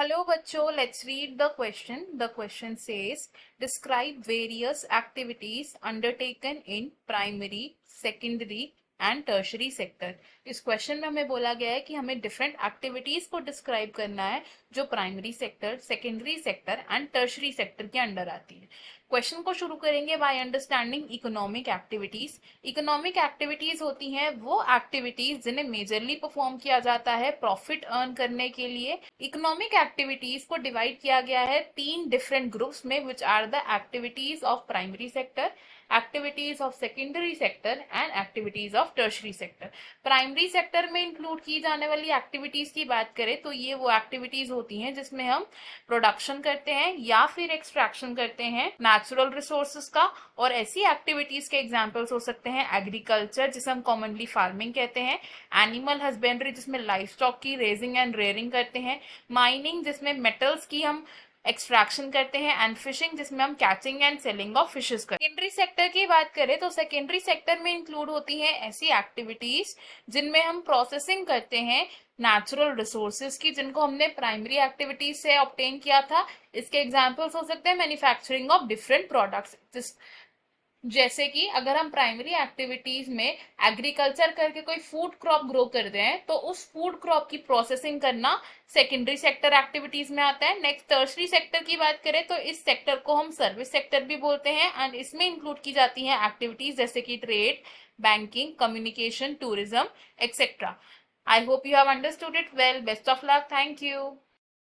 Hello बच्चों, let's read the question. The question says, describe various activities undertaken in primary, secondary and tertiary sector. इस question में हमें बोला गया है कि हमें डिफरेंट एक्टिविटीज को डिस्क्राइब करना है जो primary sector, secondary sector and tertiary sector के अंडर आती है। क्वेश्चन को शुरू करेंगे by understanding economic activities. Economic activities होती हैं वो एक्टिविटीज जिन्हें मेजरली परफॉर्म किया जाता है प्रॉफिट अर्न करने के लिए। इकोनॉमिक एक्टिविटीज को डिवाइड किया गया है तीन डिफरेंट ग्रुप्स में, which are the activities of primary sector, activities of secondary sector and activities of tertiary sector. Primary sector में इंक्लूड की जाने वाली एक्टिविटीज की बात करें तो ये वो एक्टिविटीज होती हैं जिसमें हम प्रोडक्शन करते हैं या फिर एक्सट्रैक्शन करते हैं नेचुरल रिसोर्सेज का, और ऐसी एक्टिविटीज के एग्जांपल्स हो सकते हैं एग्रीकल्चर जिसे हम कॉमनली फार्मिंग कहते हैं, एनिमल हस्बेंड्री जिसमें लाइफ स्टॉक की रेजिंग एंड रेयरिंग करते हैं, माइनिंग जिसमें मेटल्स की हम एक्सट्रैक्शन करते हैं, एंड फिशिंग जिसमें हम catching and selling of fishes करते हैं। सेकेंडरी सेक्टर की बात करें तो सेकेंडरी सेक्टर में इंक्लूड होती हैं ऐसी एक्टिविटीज जिनमें हम प्रोसेसिंग करते हैं नेचुरल रिसोर्सेज की, जिनको हमने प्राइमरी एक्टिविटीज से ऑब्टेन किया था। इसके एग्जांपल्स हो सकते हैं मैन्युफैक्चरिंग ऑफ डिफरेंट प्रोडक्ट्स, जैसे कि अगर हम प्राइमरी एक्टिविटीज में एग्रीकल्चर करके कोई फूड क्रॉप ग्रो करते हैं तो उस फूड क्रॉप की प्रोसेसिंग करना सेकेंडरी सेक्टर एक्टिविटीज में आता है। नेक्स्ट टर्शरी सेक्टर की बात करें तो इस सेक्टर को हम सर्विस सेक्टर भी बोलते हैं, एंड इसमें इंक्लूड की जाती हैं एक्टिविटीज जैसे कि trade, banking, communication, tourism etcetera. I hope you have understood it well. Best of luck. Thank you.